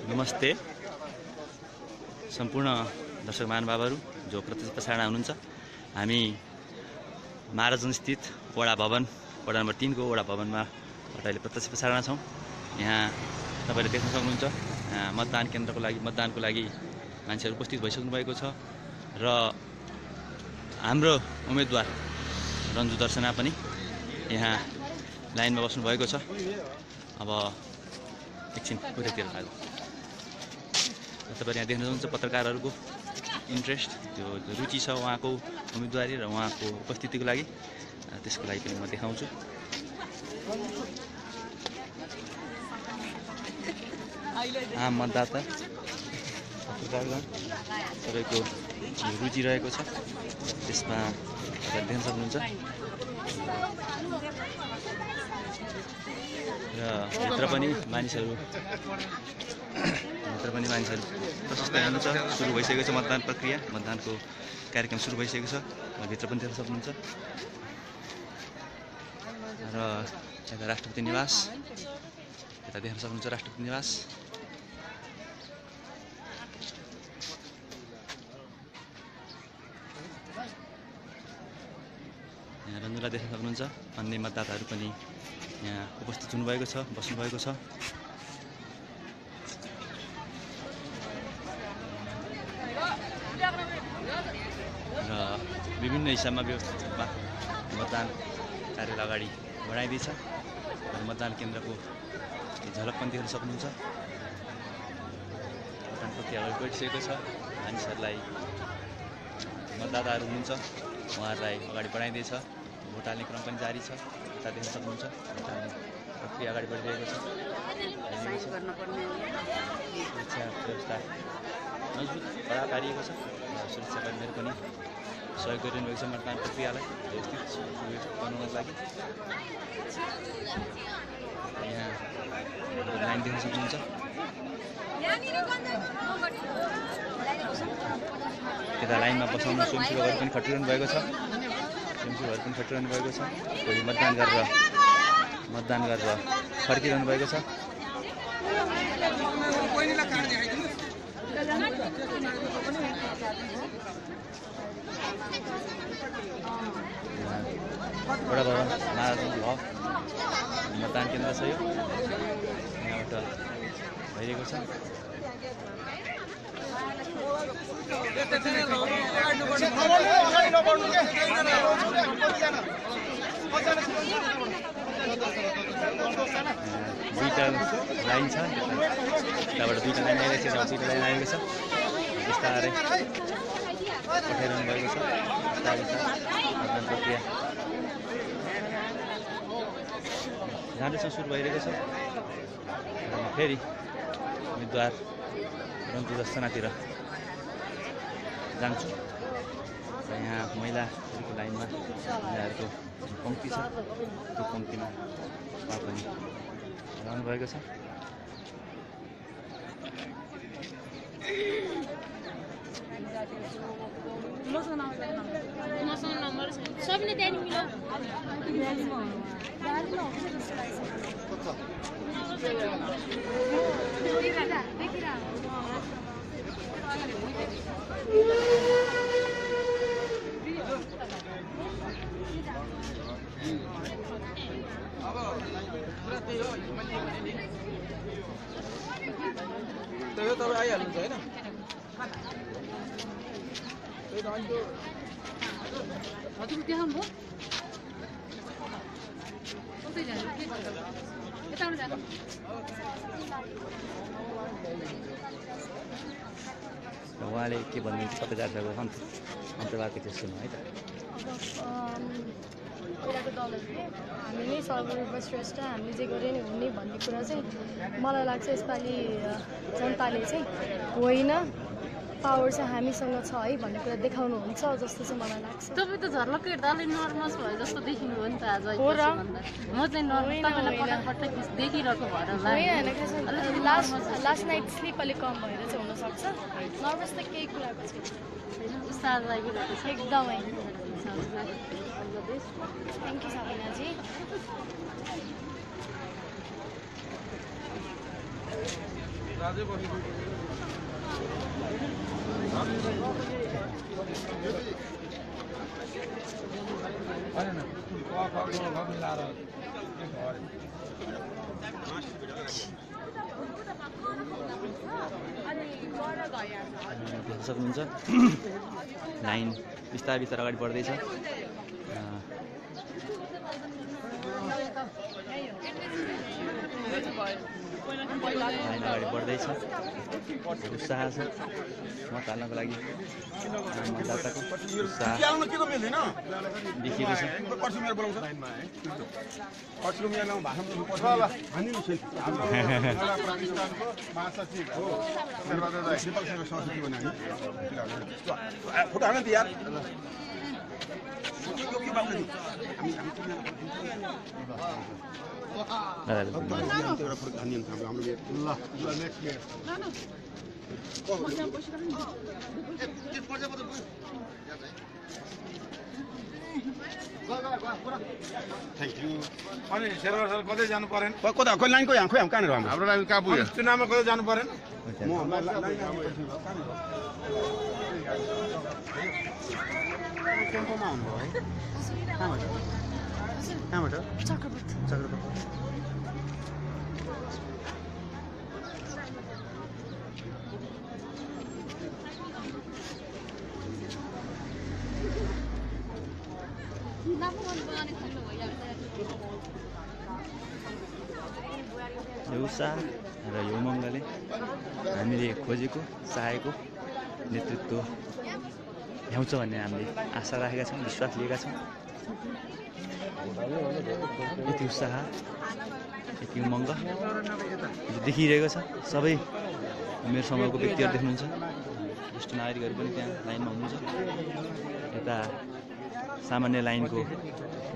नमस्ते सम्पूर्ण दर्शक महानुभावहरू जो प्रत्यक्ष प्रसारण हुनुहुन्छ। हामी महाराजगञ्ज स्थित वडा भवन वडा नम्बर 3 को वडा भवनमा अहिले प्रत्यक्ष प्रसारण छौँ। यहाँ तपाईले देख्न सक्नुहुन्छ मतदान केन्द्रको लागि मतदानको लागि मान्छेहरू उपस्थित भइसक्नु भएको छ र हाम्रो उम्मेदवार रन्जु दर्शना पनि यहाँ लाइनमा बस्नु भएको छ। अब एकछिन उतातिर लाग्यो। तपाईले यहाँ देख्न सक्नुहुन्छ पत्रकारहरूको इन्ट्रेस्ट जो रुचि छ उहाँको उम्मेदवारी र उहाँको उपस्थितिको लागि। त्यसको लागि पनि म देखाउँछु। आम मतदाता पत्रकारगण तपाईँको रुचि रहेको छ त्यसमा तपाईले देख्न सक्नुहुन्छ र भित्र पनि मानिसहरू प्रशस्त हुनुहुन्छ। सुरु भइसकेको छ मतदान प्रक्रिया, मतदानको कार्यक्रम सुरु भइसकेको छ। भित्र पनि देख्न सक्नुहुन्छ र यता राष्ट्रपति निवास, यता देख्न सक्नुहुन्छ राष्ट्रपति निवास। यहाँ रन्जुलाई देख्न सक्नुहुन्छ। अन्य मतदाताहरू पनि यहाँ उपस्थित हुनुभएको छ, बस्नुभएको छ। र विभिन्न हिसाबमा मतदान कार्य अगाडि बढाइँदैछ। मतदान केन्द्रको झलक पनि देख्न सक्नुहुन्छ। मतदान प्रक्रिया अगाडि बढिसकेको छ। मानिसहरूलाई मतदाताहरू हुनुहुन्छ उहाँहरूलाई अगाडि बढाइँदैछ। भोट हाल्ने क्रम पनि जारी छ। यता देख्न सक्नुहुन्छ प्रक्रिया अगाडि बढिरहेको छ। सुरक्षा व्यवस्था मजबुत कडा पारिएको छ। सुरक्षाकर्मीहरू पनि सहयोग गरिरहनु भएको छ मतदान प्रक्रियालाई व्यवस्थित बनाउनको लागि। यहाँ लाइन देख्न सक्नुहुन्छ। यता लाइनमा बसाउनु स्वयंसेवकहरू पनि खटिरहनु भएको छ। स्वयंसेवकहरू पनि खटिरहनु भएको छ। कोही मतदान गरेर फर्किरहनु भएको छ। वडा भवन महाराजगञ्ज भयो मतदान केन्द्र छ यो। यहाँबाट भइरहेको छ। दुईटा लाइन छ। यताबाट दुईटा लाइन आइरहेको छ। दुईटा लाइन आएको छ। बिस्तारै पठाइरहनु भएको छ। मतदान प्रक्रिया जाँदैछ, सुरु भइरहेको छ। फेरि उम्मेदवार रन्जु दर्शनातिर जान्छु। यहाँ महिलाहरूको लाइनमा महिलाहरूको पङ्क्ति छ। त्यो पङ्क्तिमा उहाँ पनि रहनु भएको छ। सबले त्यहाँ मिल्यो। तपाईँ आइहाल्नुहुन्छ होइन? हजुर देखाउनु भयो। यताबाट जानु। उहाँले के भन्नुहुन्छ पत्रकारको अन्तर्वार्ता त्यो सुन्नु है त। पहिलाको दलहरूले हामी नै सर्वश्रेष्ठ, हामीले जे गरे नि हुने भन्ने कुरा चाहिँ मलाई लाग्छ यसपालि जनताले चाहिँ होइन, पावर चाहिँ हामीसँग छ है भन्ने कुरा देखाउनुहुन्छ जस्तो चाहिँ मलाई लाग्छ। तपाईँ त झर्लक्कै हेर्दा अलि नर्भस भयो जस्तो देखिनु हो नि त आज। हो र म चाहिँ नर्भस तपाईँलाई पटक देखिरहेको भएर होला। लास्ट नाइट स्लिप अलिक कम भएर चाहिँ हुनसक्छ। नर्भस त केही कुराको छैन। उत्साह लागिरहेको छ एकदमै। थ्याङ्क यू साबिनाजी। देख्न सक्नुहुन्छ लाइन बिस्तारै बिस्तारै अगाडि बढ्दैछ। लाइन अगाडि बढ्दैछ, उत्साह छ मत हाल्नको लागि। मतदाताको उत्साह देखिएको छ। Thank you. अनि शेरबार सर कतै जानु परेन? कता लाइन को यहाँ खोइ कहाँनिर हाम्रो लाइन कहाँ पुग्यो? चुनावमा कतै जानु परेन? टेम्पोमा आउनुभयो है? कहाँबाट? चक्रपथ। यो उत्साह र यो उमङ्गले हामीले खोजेको चाहेको नेतृत्व ल्याउँछ भन्ने हामीले आशा राखेका छौँ, विश्वास लिएका छौँ। यति उत्साह, यति उमङ्ग देखिरहेको छ। सबै उमेर समूहको व्यक्तिहरू देख्नुहुन्छ, ज्येष्ठ नागरिकहरू पनि त्यहाँ लाइनमा हुनुहुन्छ। यता सामान्य लाइनको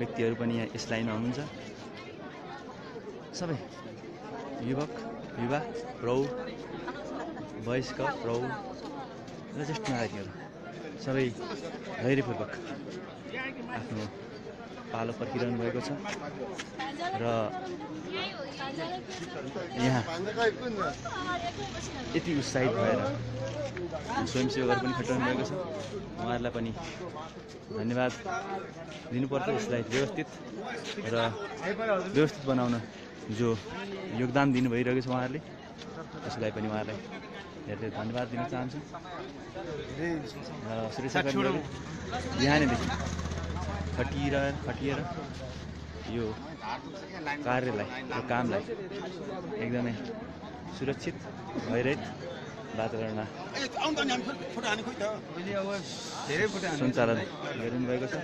व्यक्तिहरू पनि यहाँ यस लाइनमा हुनुहुन्छ। सबै युवक, युवा, प्रौढ, वयस्क, प्रौढ र ज्येष्ठ नागरिकहरू सबै धैर्यपूर्वक आफ्नो पालो पर्खिरहनु भएको छ। र यहाँ यति उत्साहित भएर स्वयंसेवकहरू पनि खटिरहनु भएको छ। उहाँहरूलाई पनि धन्यवाद दिनुपर्छ। यसलाई व्यवस्थित बनाउन जो योगदान दिनु भइरहेको छ उहाँहरूले, त्यसलाई पनि उहाँहरूलाई धेरै धेरै धन्यवाद दिन चाहन्छु। र सुरक्षाकर्मीहरू बिहानैदेखि खटिएर यो कार्यलाई, यो कामलाई एकदमै सुरक्षित भइरहित वातावरणमा सञ्चालन गरिनु भएको छ।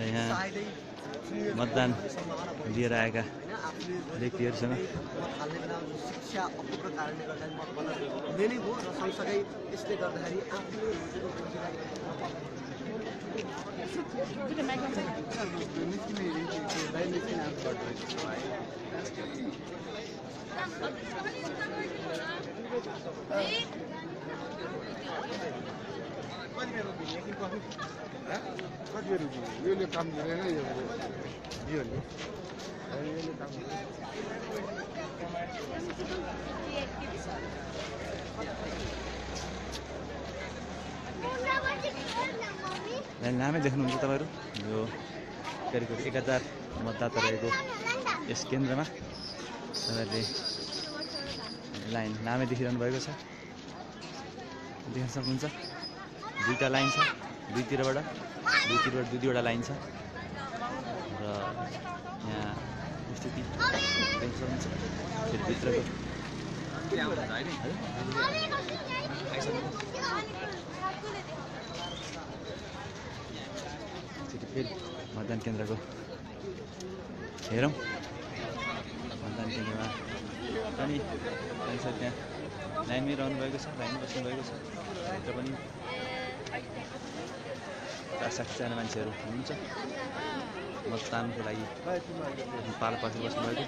यहाँ मतदान दिएर आएका व्यक्तिहरूसँग शिक्षा अपुगको कारणले गर्दा मत बन्न हुँदै नै हो र सँगसँगै यसले गर्दाखेरि यो काम दिँदैन यो लामै देख्नुहुन्छ तपाईँहरू। यो करिब 1000 मतदाता रहेको यस केन्द्रमा तपाईँहरूले लाइन लामै देखिरहनु भएको छ, देख्न सक्नुहुन्छ। दुईवटा लाइन छ, दुईतिरबाट दुईवटा लाइन छ र यहाँ स्थिति देख्न सक्नुहुन्छ। फेरि भित्रको फेरि मतदान केन्द्रको हेरौँ। मतदान केन्द्रमा पनि मानिसहरू त्यहाँ लाइनमै रहनुभएको छ, लाइनमा बस्नुभएको छ। भित्र पनि 50-60जना मान्छेहरू हुनुहुन्छ मतदानको लागि पालो पछि बस्नुभएको।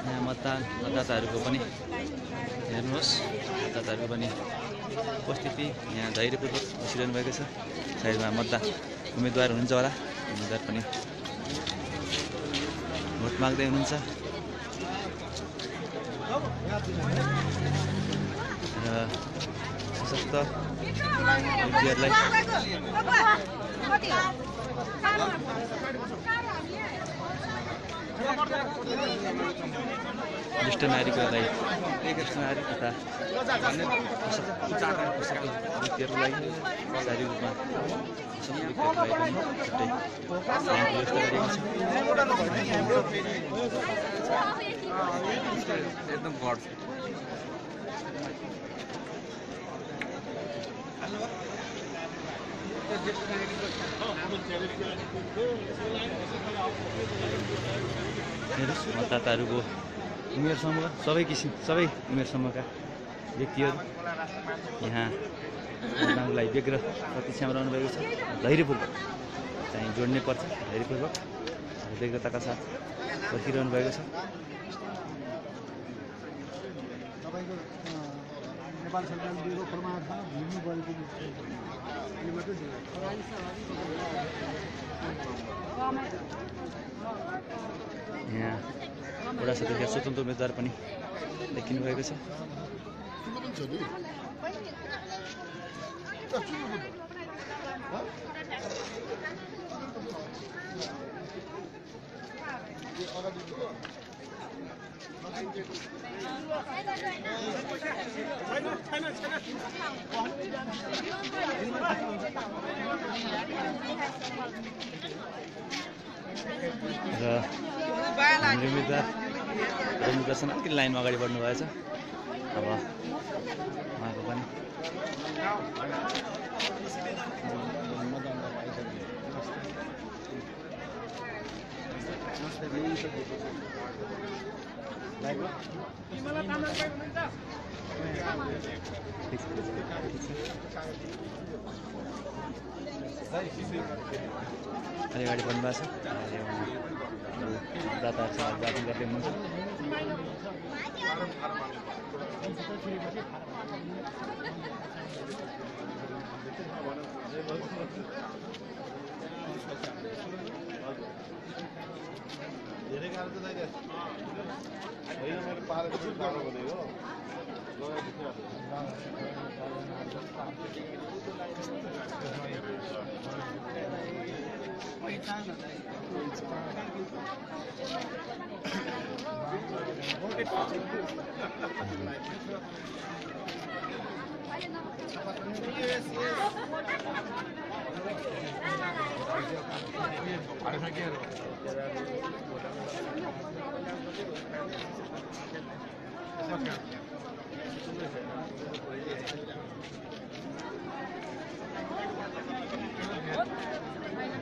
यहाँ मतदाताहरूको पनि हेर्नुहोस्, मतदाताहरूको पनि उपस्थिति यहाँ धैर्यपूर्वक बसिरहनु भएको छ। सायदमा उम्मेदवार हुनुहुन्छ होला, उम्मेदवार पनि भोट माग्दै हुनुहुन्छ र सशक्त व्यक्तिहरूलाई ज्येष्ठ नागरिकहरूलाई नारी तथा व्यक्तिहरूलाई शारीरिक रूपमा व्यक्तिहरूलाई पनि छुट्टै व्यवस्था गरिएको छ। एकदम गड हेर्नुहोस्, मतदाताहरूको उमेर समूह सबै उमेर समूहका व्यक्तिहरू यहाँ मतदानको लागि व्यग्र प्रतीक्षामा रहनुभएको छ। धैर्यपूर्वक चाहिँ जोड्नै पर्छ, धैर्यपूर्वक व्यग्रताका साथ पर्खिरहनु भएको छ। नेपाल सरकारले दिएको प्रमाणमा भिड्नु परेको यहाँ वडा सदस्यका स्वतन्त्र उम्मेदवार पनि देखिनु भएको छ। र हाम्रो उम्मेदवार रविप्रसाद अलिकति लाइनमा अगाडि बढ्नु भएछ। अब उहाँको पनि अलि अगाडि बढ्नु भएको छ। दाताहरूसँग बातचित गर्दै हुनुहुन्छ। धेरै गाह्रो त छैन, मैले पारेको छु गाह्रो भनेको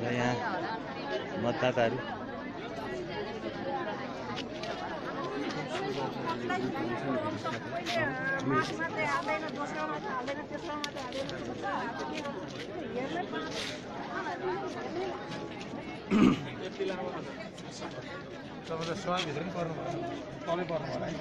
र यहाँ मतदाताहरू तपाईँले सहभित्र पनि पर्नु भयो, तलै पर्नु होला है।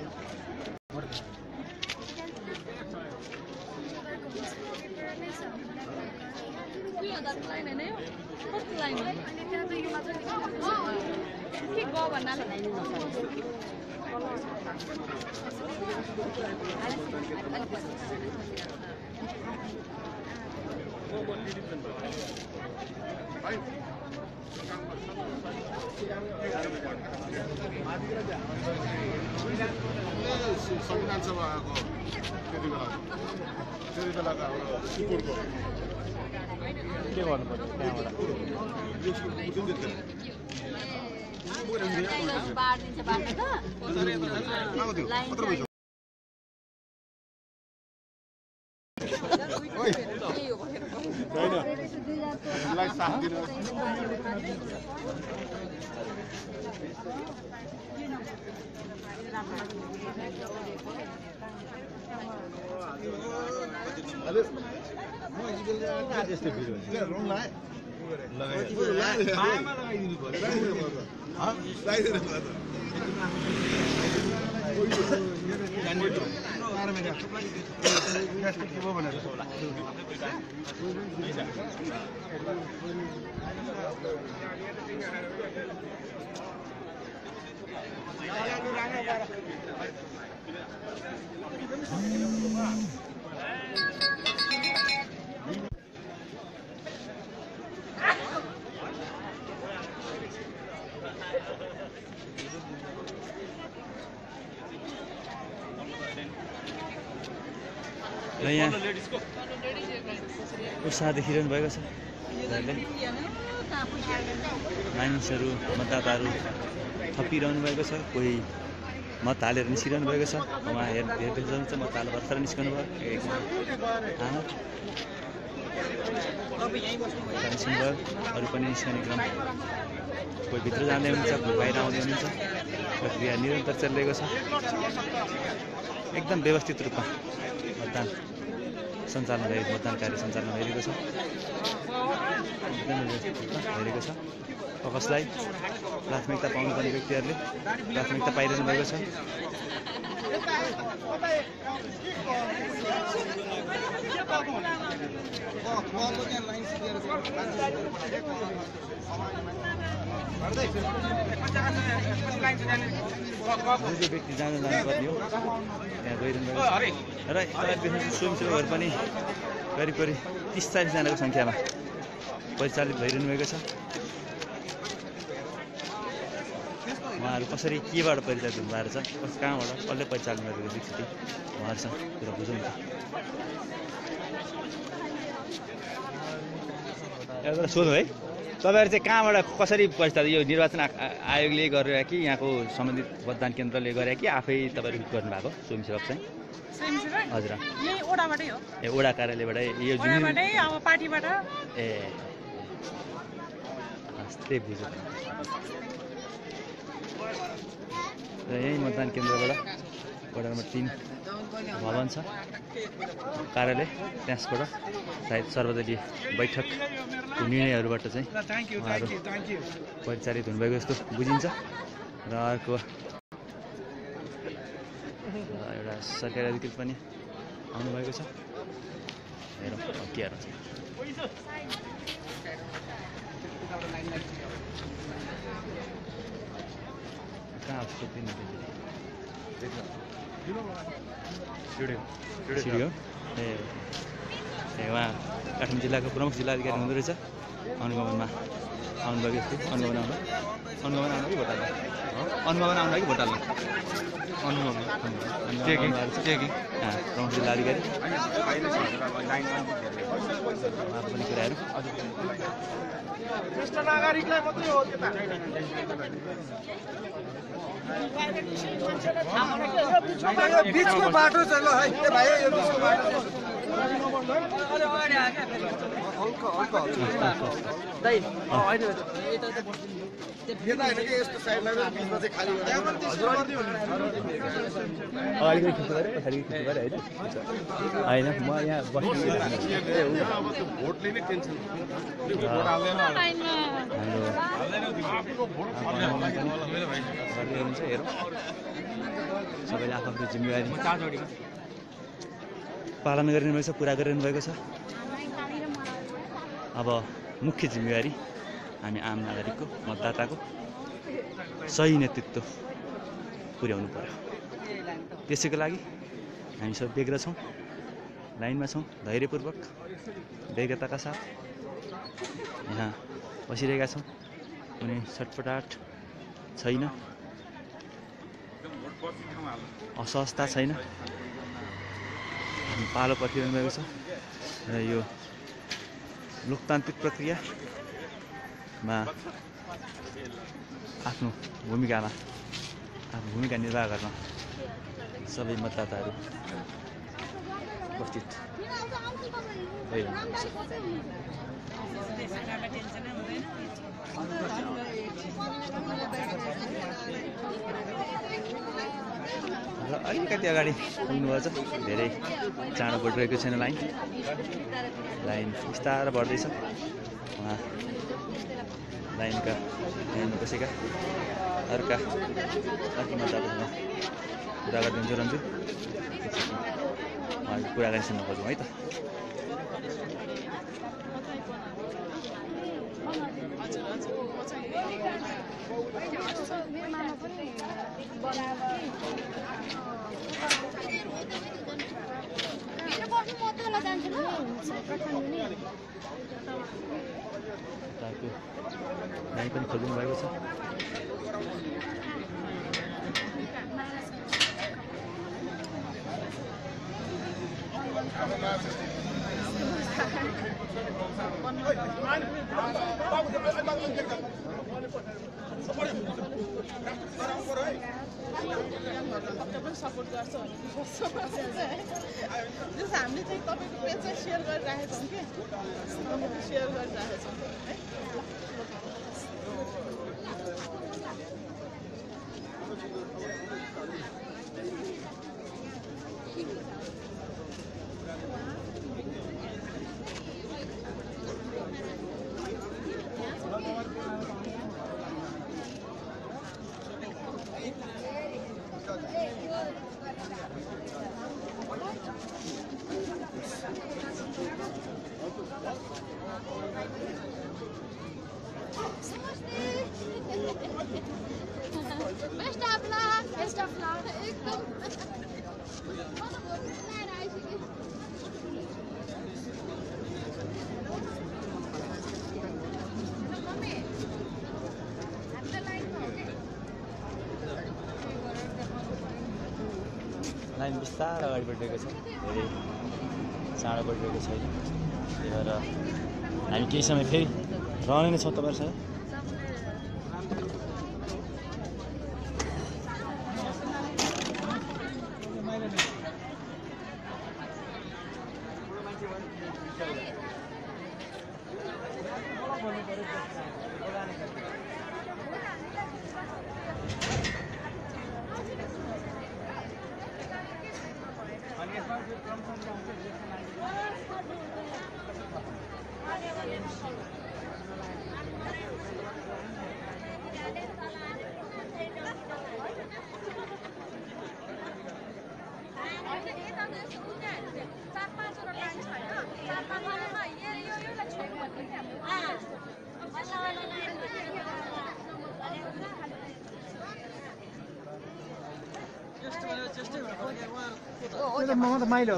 संविधान सभाको त्यति बेलाको हाम्रो सुपुरको के गर्नु पर्छ त्यहाँबाट साथ दिनु र यहाँ उत्साह देखिरहनु भएको छ मानिसहरू मतदाताहरू थपिरहनु भएको छ कोही मत हालेर निस्किरहनु भएको छ उहाँ हेर्दै जानुहुन्छ मत हालेर भर्खर निस्कनु भयो निस्कनु भयो अरू पनि निस्कने क्रम कोही भित्र जाँदै हुनुहुन्छ कोही बाहिर आउँदै हुनुहुन्छ प्रक्रिया निरन्तर चलिरहेको छ एकदम व्यवस्थित रूपमा मतदान सञ्चालन भइरहेको मतदान कार्य सञ्चालन भइरहेको छ एकदमै व्यवस्थित रूपमा भइरहेको छ कसलाई प्राथमिकता पाउनुपर्ने व्यक्तिहरूले प्राथमिकता पाइरहनु भएको छ जो व्यक्ति जानुपर्ने हो त्यहाँ गइरहनु भएको छ र स्वयंसेवकहरू पनि करिब 30-40 जनाको सङ्ख्यामा परिचालित भइरहनु भएको छ उहाँहरू कसरी केबाट परिचालित हुनुभएको छ कहाँबाट कसले परिचालन गरेको स्थिति उहाँहरूसँग कुरा बुझौँ न एउटा सोध्नु है तपाईँहरू चाहिँ कहाँबाट कसरी परिचालित यो निर्वाचन आयोगले गरेर कि यहाँको सम्बन्धित मतदान केन्द्रले गरे कि आफै तपाईँहरू गर्नुभएको स्वयंसेवक चाहिँ हजुर यही ओडाबाटै हो ए ओडा कार्यालयबाट यो ओडाबाटै अब पार्टीबाट ए त्यही बुझ्यो र यही मतदान केन्द्रबाट वडा नम्बर 3 भवन छ कार्यालय त्यसबाट सायद सर्वदलीय बैठकको निर्णयहरूबाट चाहिँ उहाँहरू परिचालित हुनुभएको जस्तो बुझिन्छ र अर्को एउटा सरकारी अधिकारी पनि आउनुभएको छ हेरौँ के हेर्छ कहाँ स्टुडियो ए उहाँ काठमाडौँ जिल्लाको प्रमुख जिल्लाधिकारी हुँदो रहेछ अनुगमनमा आउनुभएको जस्तो अनुगमन आउनु कि भोट हाल्नु अनुगमन आउनु कि भोट हाल्नु प्रमुख जिल्लाधिकारी पनि कुराहरू बीचको बाटो छ ल है भाइ यो बीचको बाटो यस्तो साइडलाई बीचमा चाहिँ खाली अलिकति खिच्नु पऱ्यो पछाडि खिच्नु पऱ्यो होइन म यहाँ भोटले नै टेन्सन हुन्छ हेरौँ सबैले आफ्नो जिम्मेवारी पालन गरिरहनु भएको छ पुरा गरिरहनु भएको छ अब मुख्य जिम्मेवारी हामी आम नागरिकको मतदाताको सही नेतृत्व पुर्याउनु पर्यो त्यसैको लागि हामी सब व्यग्र छौँ लाइनमा छौँ धैर्यपूर्वक व्यग्रताका साथ यहाँ बसिरहेका छौँ कुनै छटपटाट छैन, असहजता छैन। पालो पर्खिरहनु भएको छ र यो लोकतान्त्रिक प्रक्रियामा आफ्नो भूमिका निर्वाह गर्न सबै मतदाताहरू उपस्थित भइरहनुहुन्छ। र अलिकति अगाडि पुग्नुभएछ, धेरै चाँडो बढिरहेको छैन लाइन बिस्तारै बढ्दैछ। उहाँ लाइनमा बसेका अर्की मतदातासँग कुरा गरिदिन्छु रहन्छु, उहाँको कुराकानी सुन्न खोजौँ है त। लाइन पनि खोलिदिनु भएको छ। सपोर्ट गर्छ हामीले चाहिँ तपाईँको पेज चाहिँ सेयर गरिराखेको छौँ कि सेयर गरिराखेको छौँ है। Best of luck. लाइन बिस्तारै अगाडि बढिरहेको छ, धेरै चाँडो बढिरहेको छैन। त्यही भएर हामी केही समय फेरि रहने नै छौँ तपाईँहरूसँग। माइलो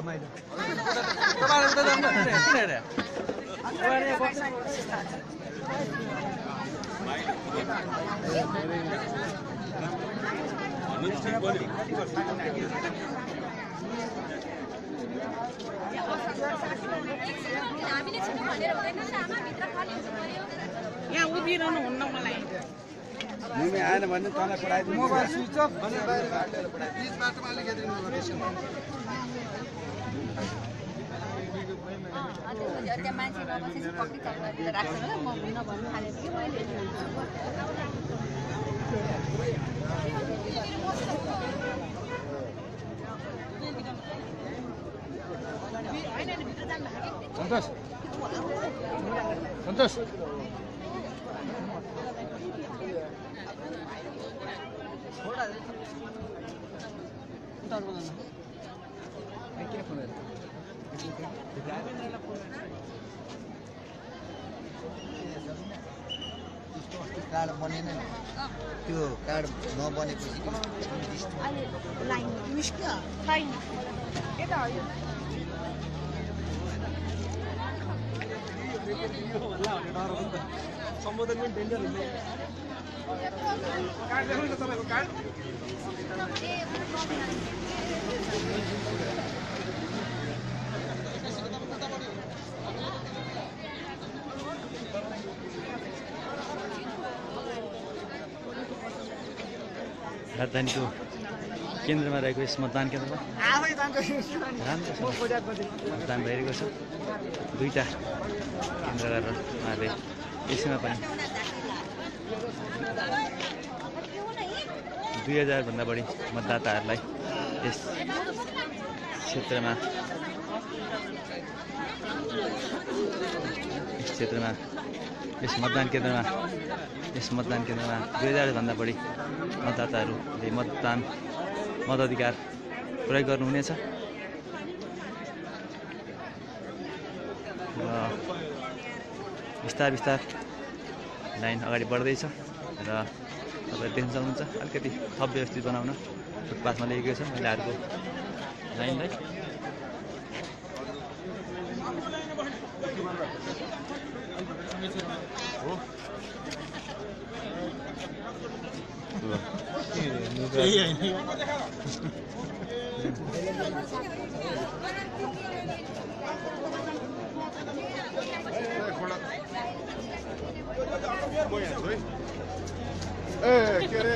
यहाँ उभिरहनु हुन्न मलाई। मुमी आएन भने तँलाई पढाइदिनु। मोबाइल स्विच अफ भने बाहिर प्लिज बाटोमा अलिकति त्यहाँ मान्छे नबसेपछि पक्कै चक्कर राख्छ होला म हुन्न भन्नु थालेको कि मैले। सन्तोष सन्तोष कार्ड बनेन नि, त्यो कार्ड नबनेपछि लाइन मुस्किल छैन यता हो यो सम्बोधन पनि डेन्जर हुन्छ कार्ड देखाउनु न तपाईँको कार्ड राजधानीको केन्द्रमा रहेको यस मतदान केन्द्रमा राम्रो मतदान भइरहेको छ। दुईटा केन्द्र गरेर उहाँहरूले यसमा पनि 2000 भन्दा बढी मतदाताहरूलाई यस क्षेत्रमा यस मतदान केन्द्रमा 2000 भन्दा बढी मतदाताहरूले मताधिकार प्रयोग गर्नुहुनेछ र बिस्तार लाइन अगाडि बढ्दैछ र तपाईँले देख्न सक्नुहुन्छ अलिकति थप व्यवस्थित बनाउन फुटपाथमा ल्याइएको छ महिलाहरूको लाइनलाई। के अरे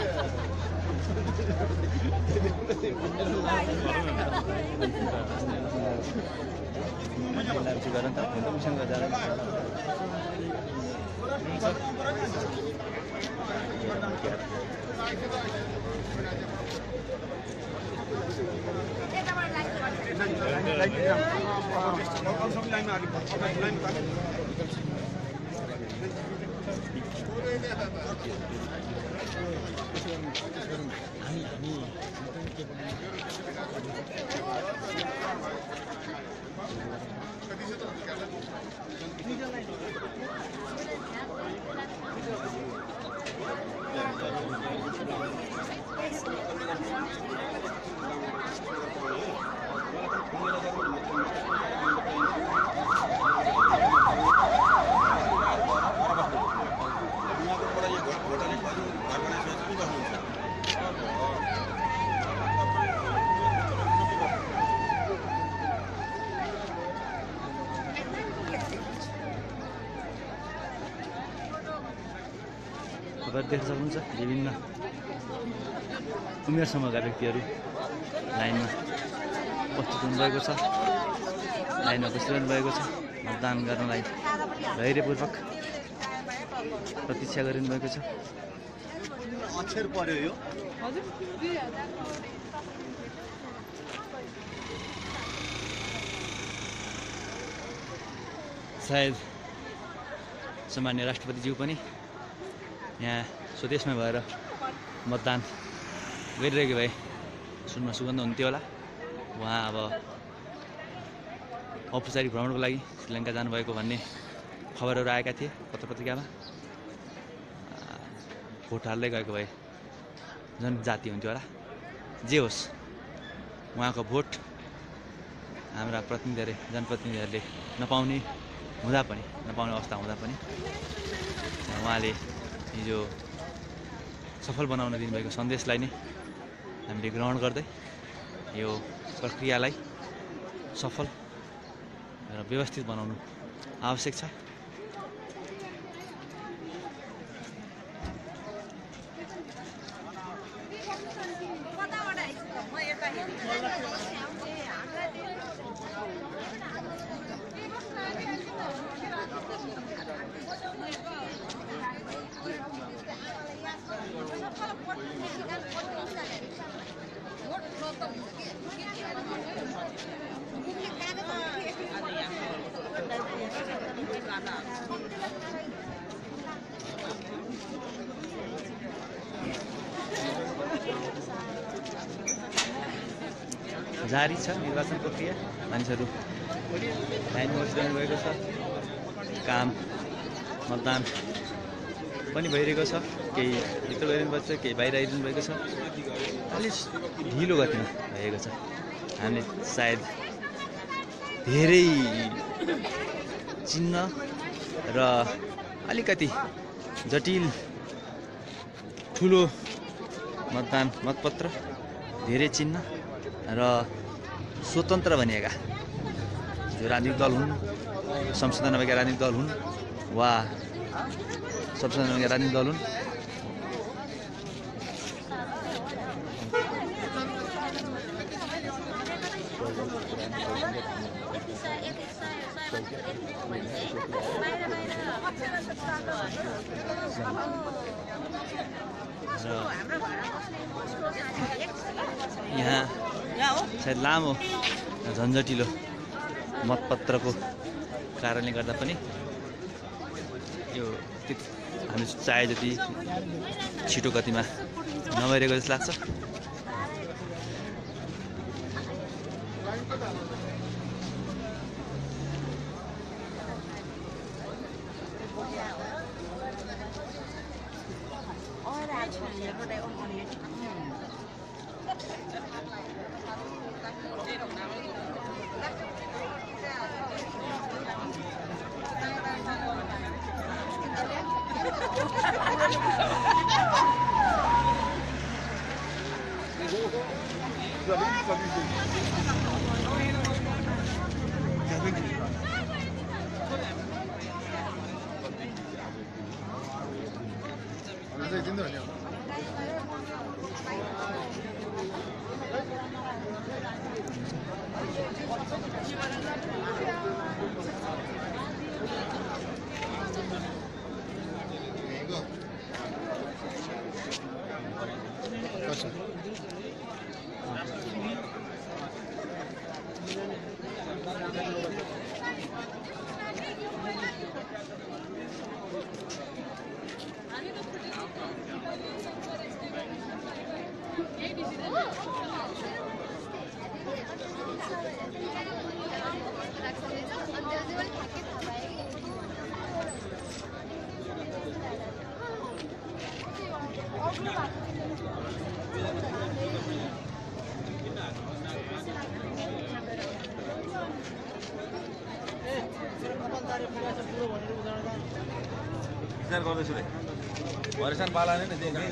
देख्न सक्नुहुन्छ विभिन्न उमेर समूहका व्यक्तिहरू लाइनमा उपस्थित हुनुभएको छ, लाइनमा बसिरहनु भएको छ, मतदान गर्नलाई धैर्यपूर्वक प्रतीक्षा गरिनु भएको छ। अक्षर पर्यो यो सायद सामान्य राष्ट्रपतिज्यू पनि यहाँ स्वदेशमा भएर मतदान गरिरहेको भए सुन्न सुगन्ध हुन्थ्यो होला। उहाँ अब औपचारिक भ्रमणको लागि श्रीलङ्का जानुभएको भन्ने खबरहरू आएका थिए पत्रपत्रिकामा। भोट हाल्दै गएको भए जनजाति हुन्थ्यो होला। जे होस्, उहाँको भोट हाम्रा प्रतिनिधिहरूले जनप्रतिनिधिहरूले नपाउने अवस्था हुँदा पनि उहाँले हिजो सफल बनाउन दिनुभएको सन्देशलाई नै हामीले ग्रहण गर्दै यो प्रक्रियालाई सफल र व्यवस्थित बनाउनु आवश्यक छ। जारी छ निर्वाचन प्रक्रिया। मानिसहरू लाइनमा बसिरहनु भएको छ। काम मतदान पनि भइरहेको छ। केही भित्र गइरहनु भएको छ, केही बाहिर आइरहनु भएको छ। अलिक ढिलो गतिमा भएको छ। हामीले सायद धेरै चिन्ह र अलिकति जटिल ठुलो मतपत्र, धेरै चिन्ह र स्वतन्त्र भनिएका जो राजनीतिक दल हुन्, संशोधन नभएका राजनीतिक दल हुन् वा संशोधन नभएका राजनीतिक दल हुन्, यहाँ सायद लामो झन्झटिलो मतपत्रको कारणले गर्दा पनि यो हामी चाहे जति छिटो गतिमा नभइरहेको जस्तो लाग्छ। विचार गर्दैछु रे हरेसन पालाले नै देख्नै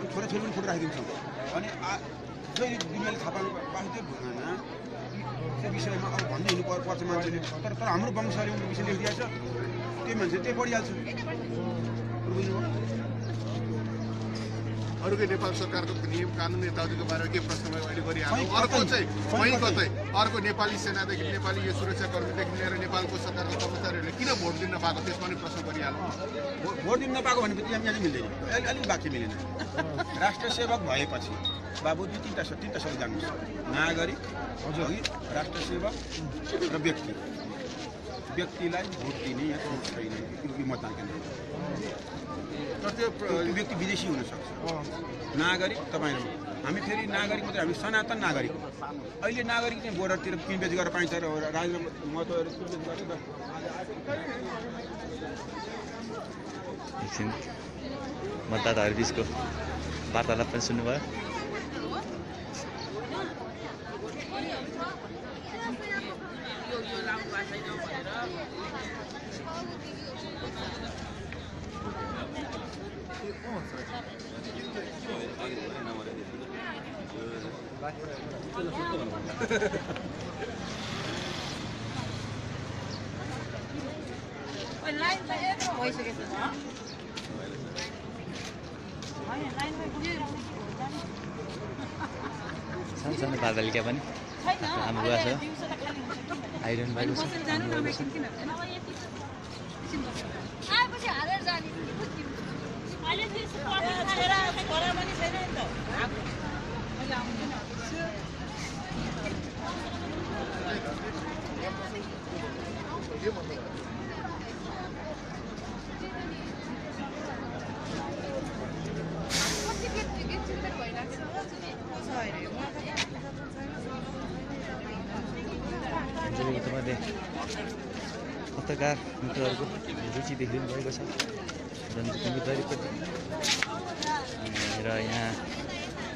छोराछोरी पनि फोटो राखिदिन्छौँ अनि जहिले दुनियाँले थाहा पाउनु पाउँथ्यो भएन त्यो विषयमा अब भन्दै हिँड्नु पर्छ मान्छेले तर हाम्रो वंशले उनको विषय लेखिदिएको छ त्यो मान्छे त्यही पढिहाल्छ। अरूकै नेपाल सरकारको नियम कानुन यताउतिको बारेमा के प्रश्न अहिले गरिहाल्नु अर्को चाहिँ वहीँ कतै अर्को नेपाली सेनादेखि नेपाली यो सुरक्षाकर्मीदेखि लिएर नेपालको सरकारका कर्मचारीहरूले किन भोट दिन नपाएको त्यसमा पनि प्रश्न गरिहाल्नु भोट दिन नपाएको भनेपछि यहाँ चाहिँ मिल्दैन अलिक वाक्य मिलेन राष्ट्र सेवक भएपछि बाबु तिनवटा शब्द जान्नुहोस् नागरिक अघि राष्ट्र सेवक र व्यक्तिलाई भोट दिने यहाँ छुट छैन यो मतदान केन्द्र तर त्यो व्यक्ति विदेशी हुनसक्छ नागरिक तपाईँ हामी फेरि नागरिक मात्रै हामी सनातन नागरिक हो अहिले नागरिक चाहिँ बोर्डरतिर किनबेच गरेर पाइन्छ र राजेन्द्र महतोहरू किनबेच गरेर एकछिन मतदाताहरू बिचको वार्तालाप पनि सुन्नुभयो सानो बालबालिका पनि हाम्रो बुवा छ आइरहनु भएको छ तपाईँले पत्रकार मित्रहरूको रुचि देखिदिनु भएको छ रञ्जित मित्रहरूप्रति र यहाँ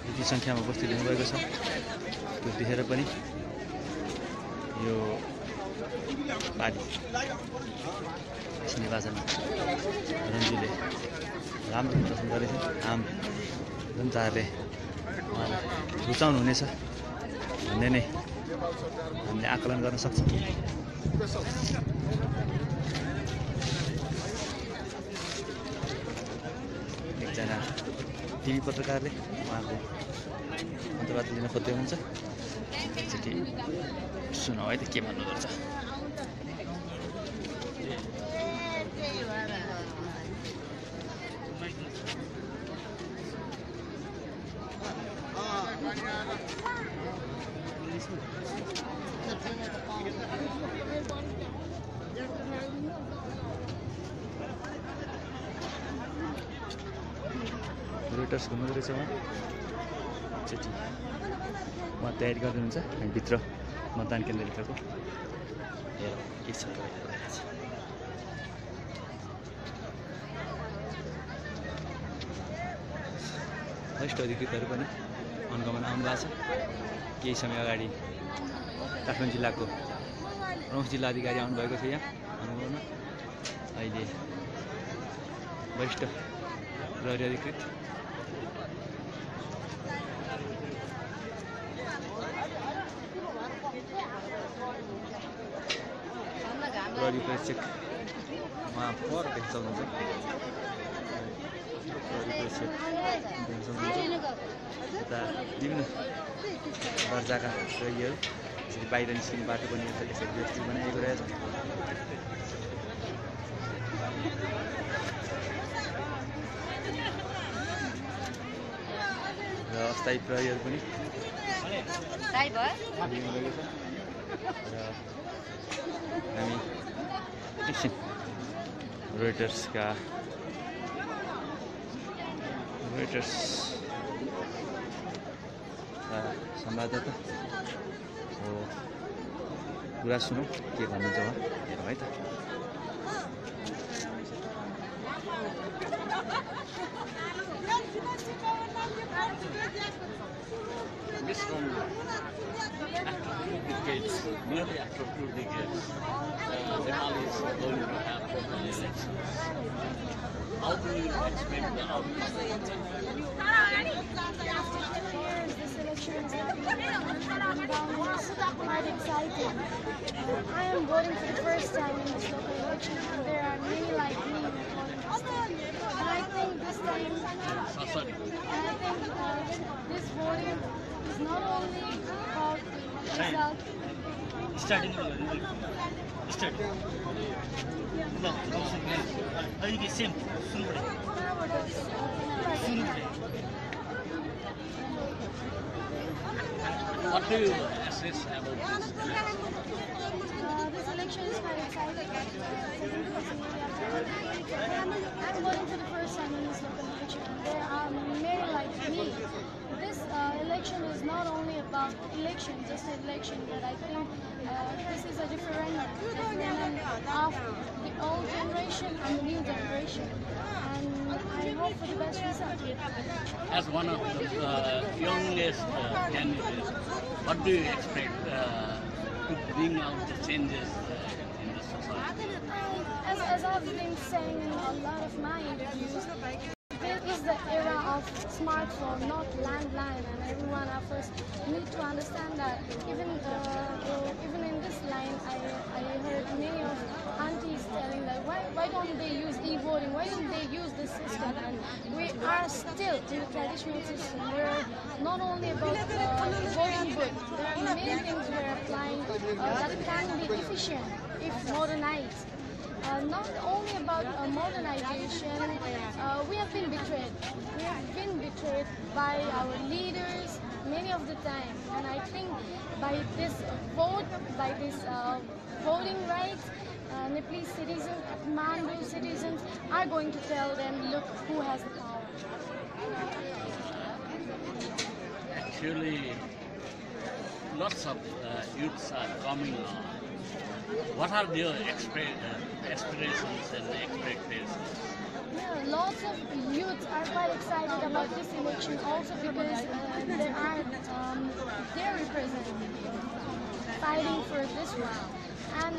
यति सङ्ख्यामा उपस्थित हुनुभएको छ त्यो देखेर पनि यो पार्टी निर्वाचनमा रञ्जीले राम्रो प्रदर्शन गरेको आम जनताहरूले उहाँलाई रुचाउनु हुनेछ भन्ने नै हामीले आकलन गर्न सक्छौँ एकजना टिभी पत्रकारले उहाँको मन्तव्य लिन खोज्दै हुनुहुन्छ एकचोटि सुनौ है त के भन्नुपर्छ रोइटर्स घुम्नु रहेछ उहाँ एकचोटि उहाँ तयारी गर्दै हुनुहुन्छ हामी भित्र मतदान केन्द्रभित्रको हेर के छ वरिष्ठ अधिकृतहरू पनि अनुगमन आउनु भएको छ केही समय अगाडि काठमाडौँ जिल्लाको प्रमुख जिल्ला अधिकारी आउनुभएको थियो यहाँ अनुगमनमा अहिले वरिष्ठ प्रहरी अधिकृत प्रहरी प्रेक्षक उहाँ पर देख्न सक्नुहुन्छ प्रहरी प्रेक्षक देख्न सक्नुहुन्छ यता विभिन्न दर्जाका प्रहरीहरू यसरी बाहिर निस्किने बाटो पनि यसरी व्यवस्थित बनाइएको रहेछ र अस्थायी प्रहरीहरू पनि र हामी एकछिन रोइटर्सका संवाददाता हो कुरा सुनौँ के भन्नुहुन्छ उहाँ हेरौँ है त nearly after 2 decades, Nepal is going to have permanent elections. How do you expect the outcome? This election is quite exciting. I am voting for the first time in this local election, and there are many like me honest. And I think this time, this voting is not only about result. Starting. Same. What do you assess about this? This election is quite exciting. I'm voting for the first time in this local election. There are many like me. This election is not only about election, just an election, but I think this is a referendum of the old generation and the new generation. And I hope for the best result. As one of the youngest candidates, what do you expect to bring out the changes in the society? As I've been saying in a lot of my interviews, this is the era of smartphone, not landline, and everyone at first need to understand that. Even in this line, I heard many of aunties telling that why don't they use e-voting? Why don't they use this system? And we are still in the traditional system. We're not only about voting good. There are many things we're applying that can be efficient if modernized. Not only about modernization, we have been betrayed. We have been betrayed by our leaders many of the time. And I think by this vote, by this voting rights, Nepalese citizens, Kathmandu citizens are going to tell them, look, who has the power. Actually, lots of youths are coming on. What are their aspirations and expectations? Yeah, lots of youths are quite excited about this election also because they're representing, fighting for this one. And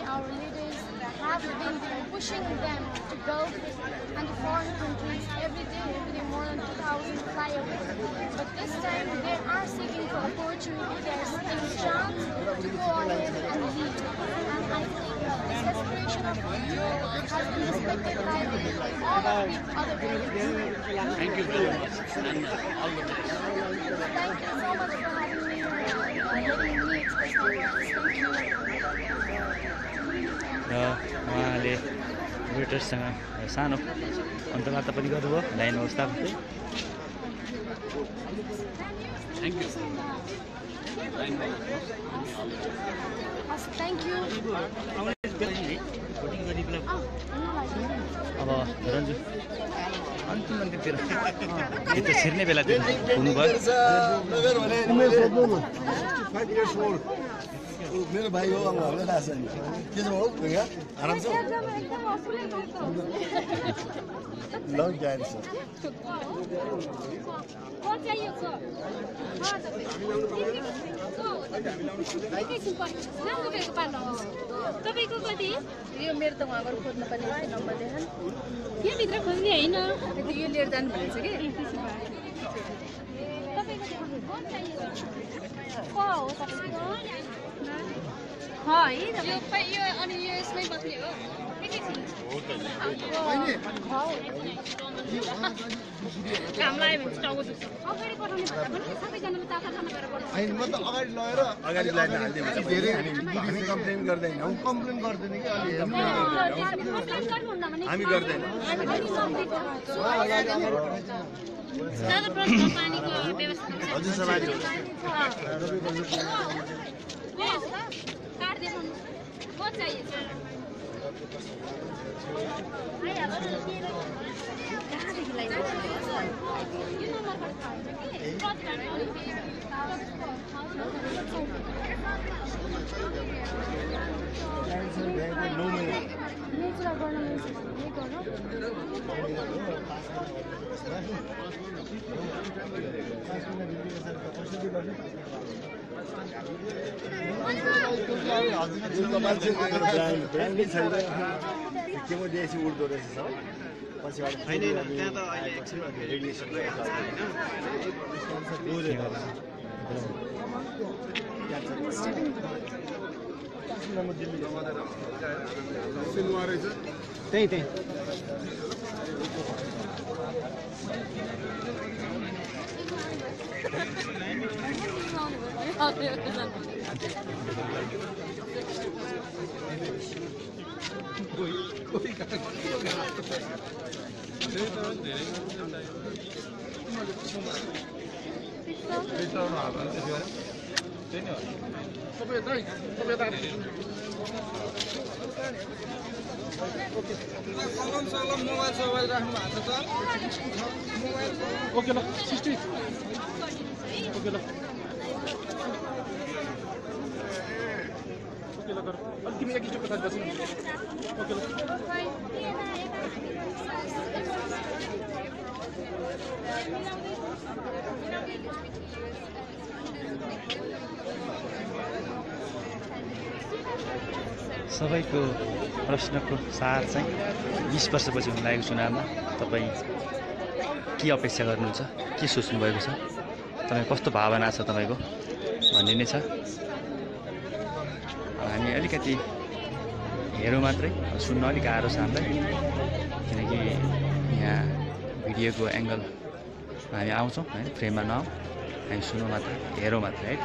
our leaders have been pushing them to go and to foreign countries every day more than 2,000 flyovers. But this time they are seeking for opportunity, they are seeking a chance to go ahead and lead. And I think this aspiration of youth has been respected by all of the other candidates. Thank you very much and all the best. Thank you so much for having me here and letting me express my words. Thank you. र उहाँले भोटर्ससँग सानो अन्तर्वार्ता पनि गर्नुभयो line व्यवस्थापन Thank you. Thank you. अब रन्जु अन्तिम अन्तिमतिर यो त छिर्ने बेलातिर हुनुभयो मेरो भाइ हो अब हामीलाई थाहा छ नि के छ हो भैया आराम छ लङ टाइम छ तपाईको कति यो मेरो त उहाँबाट खोज्नु पर्ने नम्बर देखा यो भित्र खोज्ने हैन यो लिएर जानु भनेछ के यो अनि यो यसमै बस्ने हो काम लाग्यो भने टाउको दुख्छ अगाडि पठाउने भन्दा पनि सबैजनाले ताता ताना गरेर पठाउँछ हैन म त अगाडि लगेर अगाडि लाइन हाल्दिए भने धेरै हामी कम्प्लेन गर्दैनौँ कम्प्लेन गर्दैन कि अलि हामी गर्दैन दादा प्रश्न पानीको व्यवस्था हजुर समाज हो कार्ड देखाउनु को चाहिए सर कहाँदेखि ल्याइदिनु यो नम्बरबाट थाहा के म देशी उड्दो रहेछ सबै पछिबाट हैन त्यहाँ त अहिले एकछिनमा रेडिएसन भइरहेको छ हैन त्यही त्यही मोबाइल राख्नु भएको छ ओके ल 60 ओके ल कर अब तिमी एक स्टेप साथ बस्नु ओके ल सबैको प्रश्नको सार चाहिँ 20 वर्षपछि हुन लागेको चुनावमा तपाईँ के अपेक्षा गर्नुहुन्छ, के सोच्नु भएको छ, तपाईँ कस्तो भावना छ तपाईँको भन्ने नै छ। हामी अलिकति हेरौँ मात्रै, सुन्न अलिक गाह्रो छ हामीलाई, किनकि यहाँ भिडियोको एङ्गल हामी आउँछौँ होइन, फ्रेममा नआउँ, हामी सुनौँ मात्रै, हेरौँ मात्रै है।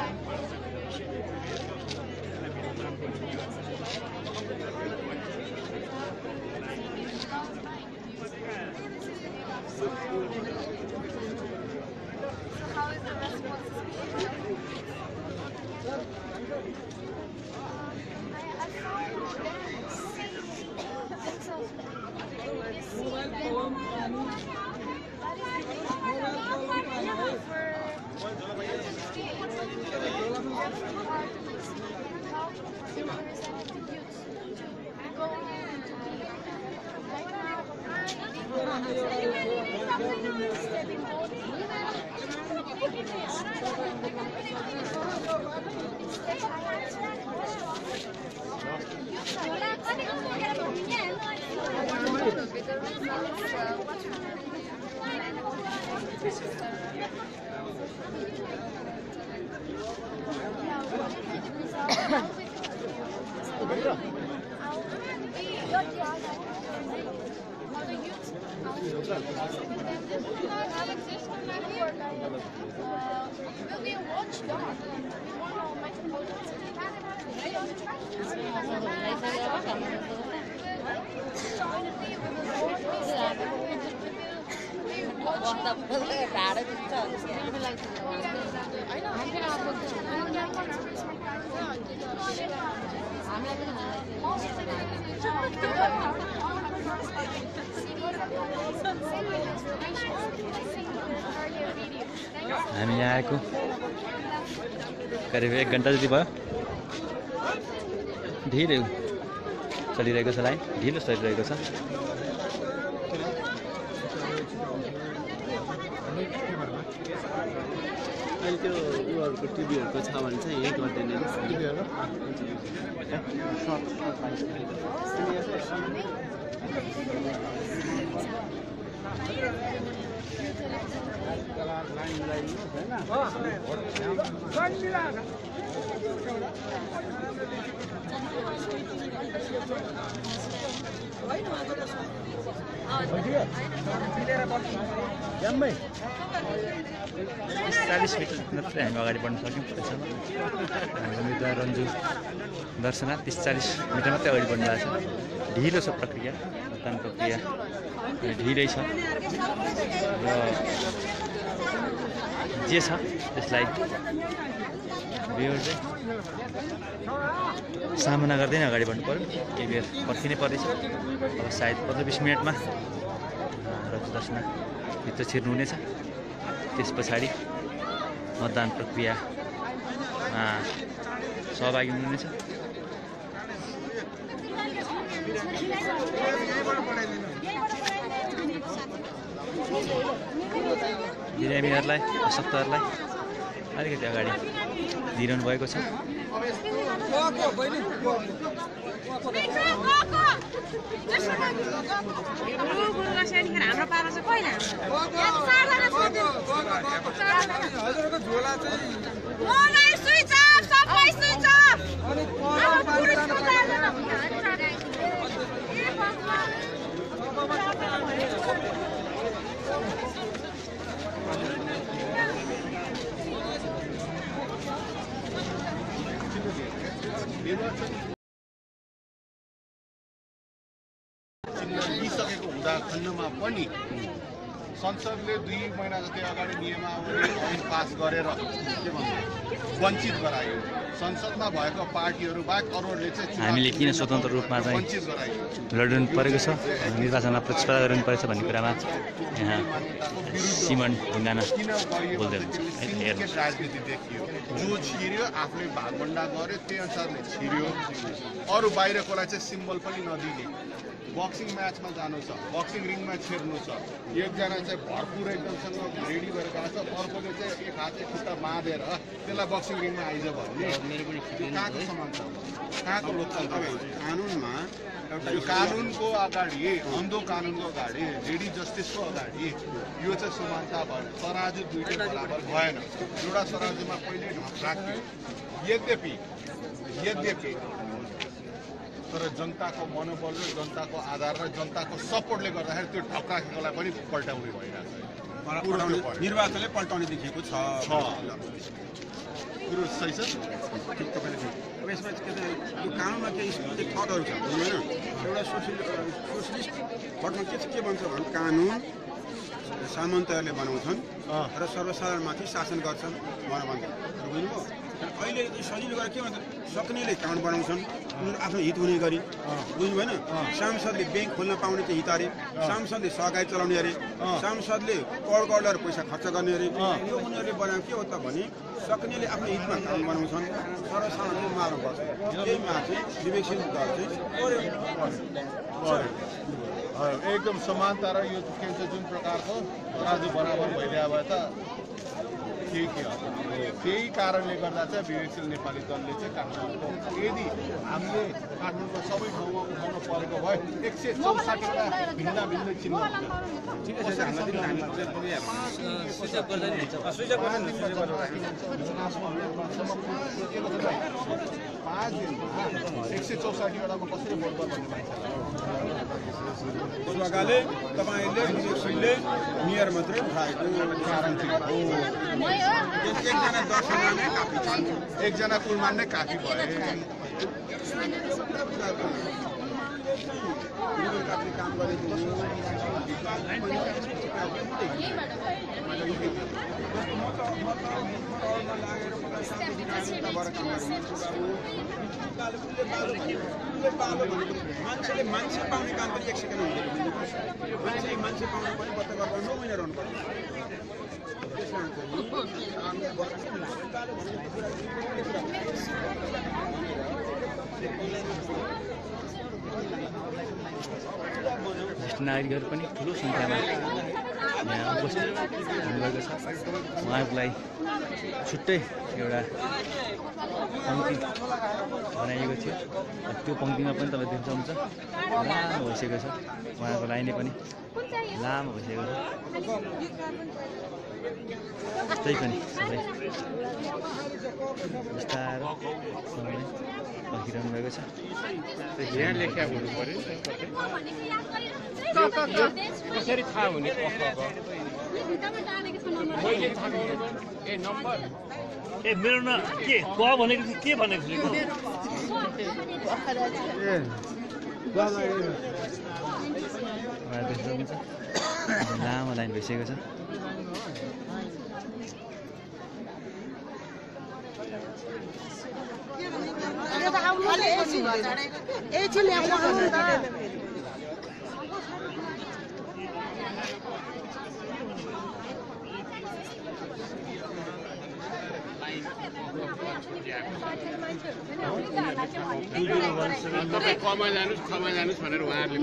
हामी यहाँ आएको करिब 1 घन्टा जति भयो। ढिलो चलिरहेको छ, लाइन ढिलो चलिरहेको छ। अहिले त्यो उयोहरूको टिभीहरूको छ भने चाहिँ यही गरिदिने जम्मै 40 मिटर मात्रै हामी अगाडि बढ्न सक्यौँ। त्यसमा हाम्रो उम्मेदवार रन्जु दर्शना 30-40 मिटर मात्रै अगाडि बढ्नु भएको छ। ढिलो छ प्रक्रिया, मतदान प्रक्रिया ढिलै छ र जे छ त्यसलाई बिहोर्दै सामना गर्दै नै अगाडि बढ्नु पऱ्यो। केही बेर पर्खिनै पर्दैछ। अब सायद 15-20 मिनटमा रन्जु दर्शना भित्र छिर्नुहुनेछ। त्यस पछाडि मतदान प्रक्रियामा सहभागी हुनुहुनेछ। बिरामीहरूलाई, अशक्तहरूलाई अलिकति अगाडि दिइरहनु भएको छ। निर्वाचन चिन्ह लिइसकेको हुँदा खण्डमा पनि संसदले 2 महिना जति अगाडि नियमावली ऐन पास गरेर के भन्छ वञ्चित गरायो। संसदमा भएको पार्टीहरू बाहेक अरूहरूले चाहिँ हामीले किन स्वतन्त्र रूपमा चाहिँ वञ्चित गरायो। लड्नु परेको छ, निर्वाचनमा प्रतिस्पर्धा गर्नु परेछ भन्ने कुरामा यहाँ सिमन ढुङ्गाना बोल्दै हुनुहुन्छ। सिन्डिकेट राजनीति देखियो, जो छिर्यो आफूले भागभण्डा गर्यो त्यही अनुसारले छिर्यो। अरू बाहिरकोलाई चाहिँ सिम्बल पनि नदिने। बक्सिङ म्याचमा जानु छ, बक्सिङ रिङमा छिर्नु छ, एकजना चाहिँ भरपुर एकदमसँग रेडी भएर गएको छ, अर्कोले चाहिँ एक हात एक खुट्टा बाँधेर त्यसलाई बक्सिङ रिङमा आइज भन्ने कहाँको समानता हो, कहाँको लोकतन्त्र हो? कानुनमा यो कानुनको अगाडि, अन्धो कानुनको अगाडि, लेडी जस्टिसको अगाडि यो चाहिँ समानता भयो। तराजु दुईटै बराबर भएन। एउटा तराजुमा पहिले ढक राख्यो। यद्यपि तर जनताको मनोबल र जनताको आधार र जनताको सपोर्टले गर्दाखेरि त्यो ढक राखेकोलाई पनि पल्टाउने भइरहेको छ। निर्वाचनले पल्टाउने देखिएको छ। कुरो सही छ। अब यसमा के छ, यो कानुनमा केही थटहरू छ होइन। एउटा सोसलिस्ट थटमा के भन्छ भने कानुन सामन्तहरूले बनाउँछन् र सर्वसाधारणमाथि शासन गर्छन् भनेर भन्छ। बुझ्नुभयो? अहिले सजिलो गरेर के भन्छ, सक्नेले कानुन बनाउँछन् उनीहरू आफ्नो हित हुने गरी। बुझ्नु भएन? सांसदले ब्याङ्क खोल्न पाउने चाहिँ हित अरे, सांसदले सहकारी चलाउने अरे, सांसदले करोड पैसा खर्च गर्ने अरे। यो उनीहरूले बनाएको के हो त भने सक्नेले आफ्नो हितमा कानुन बनाउँछन्, सर्वसाधारणले मार्नु पर्छ। त्यहीमा चाहिँ विवेकशील दल चाहिँ एकदम समानता र यो के भन्छ जुन प्रकारको तराजु बराबर भइदियो भए त त्यही कारणले गर्दा चाहिँ विवेकशील नेपाली दलले चाहिँ काठमाडौँको यदि हामीले काठमाडौँको सबै ठाउँमा उठाउनु परेको भए 164वटा भिन्न भिन्न चिन्ह कसरी भोट गर्नु स्वागतले तपाईँले विवेकशीलले मेयर मात्रै उठाएको कारण एकजना दर्शनमा नै काफी छ, एकजना कुलमान नै काफी भए। काम गरेको मान्छेले मान्छे पाउने काम पनि 1 सेकेन्ड हुँदैन। मान्छे पाउनु पनि पत्ता गरेर 9 महिना रहनु पर्छ। ज्येष्ठ नागरिकहरू पनि ठुलो सङ्ख्यामा यहाँ उपस्थित हुनुभएको छ। उहाँहरूलाई छुट्टै एउटा पङ्क्ति बनाइएको थियो। त्यो पङ्क्तिमा पनि तपाईँ देख्न सक्नुहुन्छ लामो भइसकेको छ, उहाँहरूको लाइनै पनि लामो भइसकेको छ। त्यही पनि सबै बिस्तारै पर्खिरहनु भएको छ। यहाँ लेख्या हुनु पर्यो कसरी थाहा हुने ए नम्बर ए मेरो न के क भनेको के भनेको थियो लामो लाइन भइसकेको छ। कमा जानुहोस् भनेर उहाँहरूले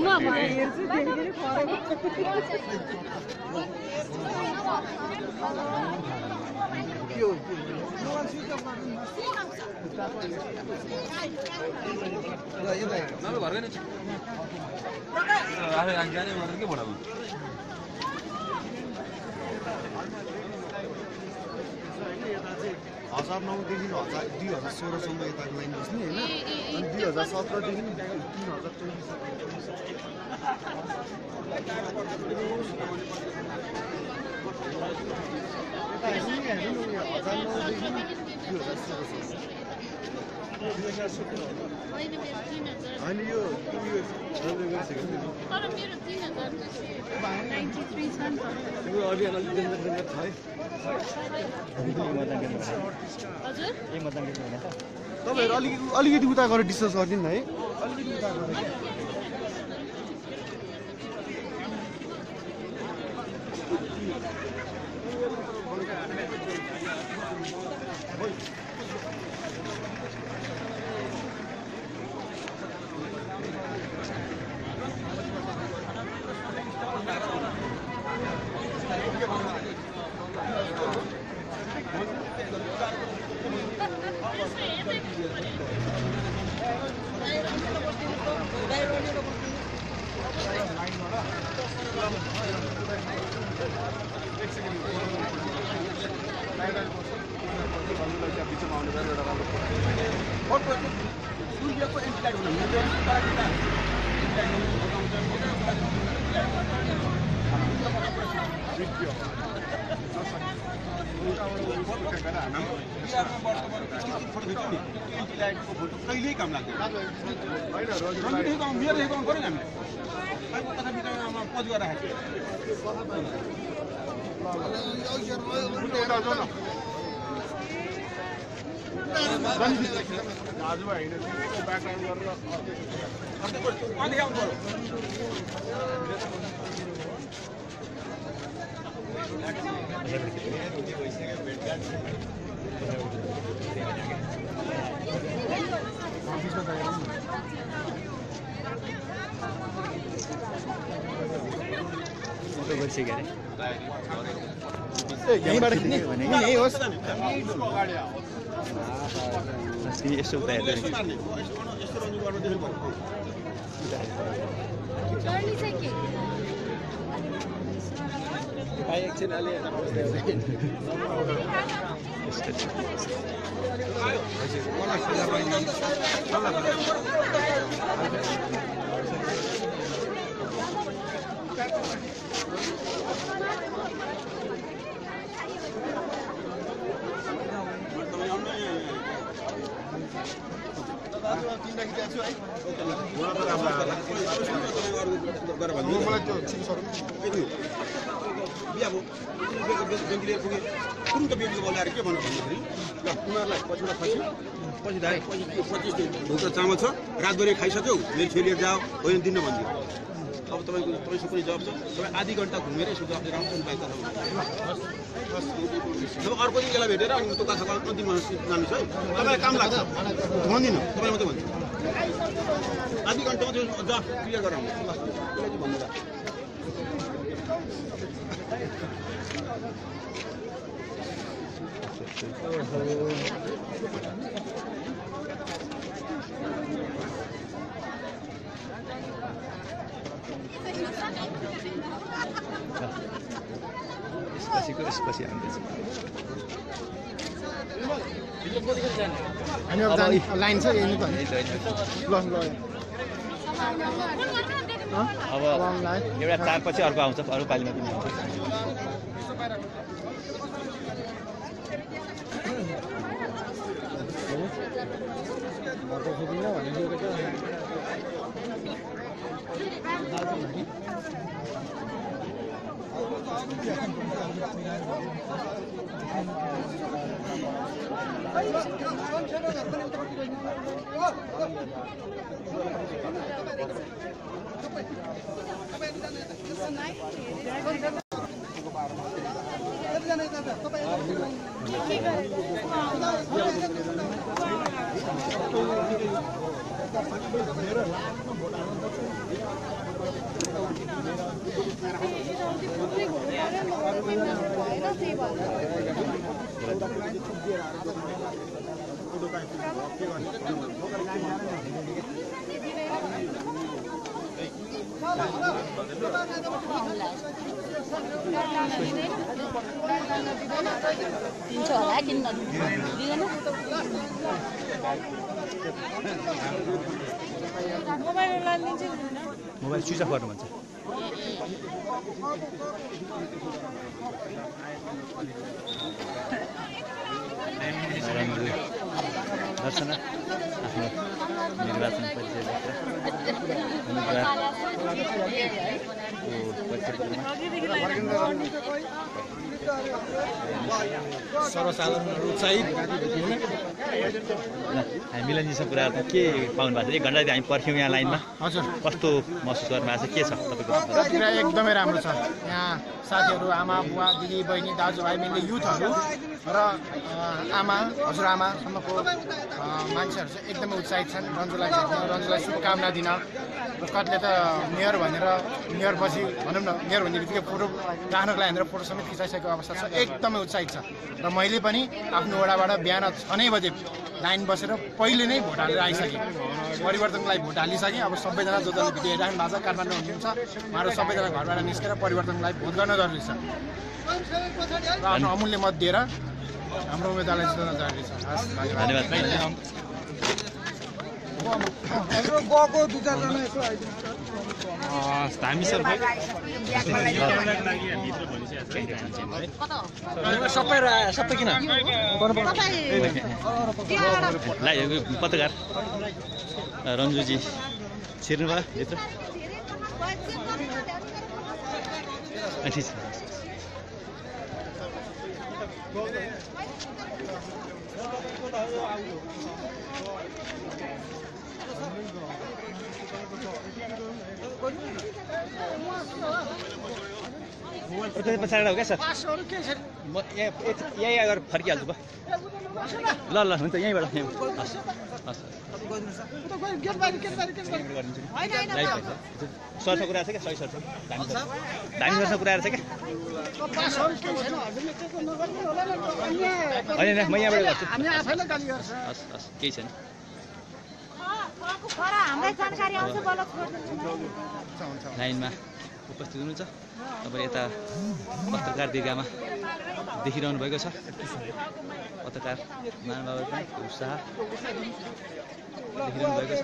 हजार 9देखि 2016सम्म यता लाइन बस्ने होइन, अनि 2017देखि 3024 होइन मेरो 3000 अनि यो सर्वे गरिसकेको थियो तर मेरो 3093 छ नि त तिम्रो अलि अलि डेन्जर छ है हजुर ए मतदान गर्नु होइन त तपाईहरु अलिकति उता गएर डिस्कस गर्दिन है अलिकति उता गएर कहिल्यै काम लाग्दैन मेरो एकाउन्ट पऱ्यो नि हामीले तथा बिचमा पज गरेर यहीँबाट खिच्ने यही होस् यसो उता हेर्दै जर्नी चाहिँ के एकछिन अलि तुरन्त बेबीको बोलाएर के भन्नु भन्दाखेरि ल उनीहरूलाई पछिबाट खसी पछि धाए पछि 25 ढोका चामल छ रातभरि खाइसक्यौ मेरो छोरीहरू जाओ होइन दिन्न भनिदियो अब तपाईँको कुनै जवाब छ तपाईँ आधी घन्टा घुमेर यसो जवाब दिएर आउँछ बाइक अब अर्को दिन यसलाई भेटेर अनि त्यो काछा अन्तिम जानु छ है तपाईँलाई काम लाग्छ भन्दिनँ तपाईँ मात्रै भन्छु आधी घन्टामा त्यो जवाब क्लियर गरेर आउनु त्यसलाई चाहिँ भन्नु यसपछि आउँदैछ हामी अब जाने लाइन छ यही त ल अब एउटा चारपछि अर्को आउँछ अरू पालिमा पनि आउँछ दिन्छ होला किन्न दिँदैन मोबाइल स्विच अफ गर्नु भन्छ दर्शना आफ्नो निर्वाचन परिचय सर्वसाधारणहरू उत्साहित हामी मिलनजीसँग कुरा के पाउनु भएको छ? 1 घन्टा हामी पर्ख्यौँ यहाँ लाइनमा। हजुर, कस्तो महसुस गर्नु भएको छ? के छ तपाईँको प्रतिक्रिया? एकदमै राम्रो छ। यहाँ साथीहरू, आमा बुवा दिदी बहिनी दाजुभाइ मिल्ने युथहरू र आमा हजुरआमासम्मको मान्छेहरू चाहिँ एकदमै उत्साहित छन्। रन्जुलाई शुभकामना दिन र कतिले त मेयर पछि भनौँ न, मेयर भन्ने बित्तिकै फोटो राख्नको लागि भनेर फोटो समेत खिचाइसकेको अवस्था छ। एकदमै उत्साहित छ र मैले पनि आफ्नो वडाबाट बिहान 6 बजे लाइन बसेर पहिले नै भोट हालेर आइसकेँ। परिवर्तनको लागि भोट हालिसकेँ। अब सबैजना जो जसले भेटिराख्नु भएको छ काठमाडौँ हुनुहुन्छ, उहाँहरू सबैजना घरबाट निस्केर परिवर्तनको लागि भोट गर्न जरुरी छ र आफ्नो अमूल्य मत दिएर हाम्रो उम्मेदवारलाई जिताउन जरुरी छ। धन्यवाद। हामी सर सबै किन पत्रकार रन्जुजी छिर्नु भयो भित्र? ठिक छ। पछाडि हो क्या सर? म यहीँ अगर फर्किहाल्छु भयो। ल ल हुन्छ, यहीँबाट हस् हस् सरसँग कुरा छ क्या? सही सरसँग दामी सरसँग कुरा छ क्या? होइन म यहाँबाट गर्छु। हस् हस्, केही छैन। लाइनमा उपस्थित हुनुहुन्छ तपाईँ। यता पत्रकार दीर्घामा देखिरहनु भएको छ। पत्रकार महानुभाव पनि उत्साह देखिरहनु भएको छ।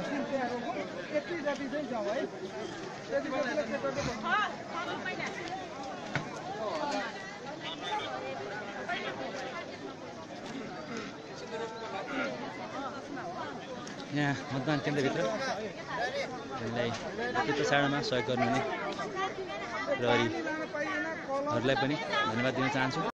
यहाँ मतदान केन्द्रभित्र हामीलाई त्यो प्रसारणमा सहयोग गर्नुहुने प्रहरीहरूलाई पनि धन्यवाद दिन चाहन्छु।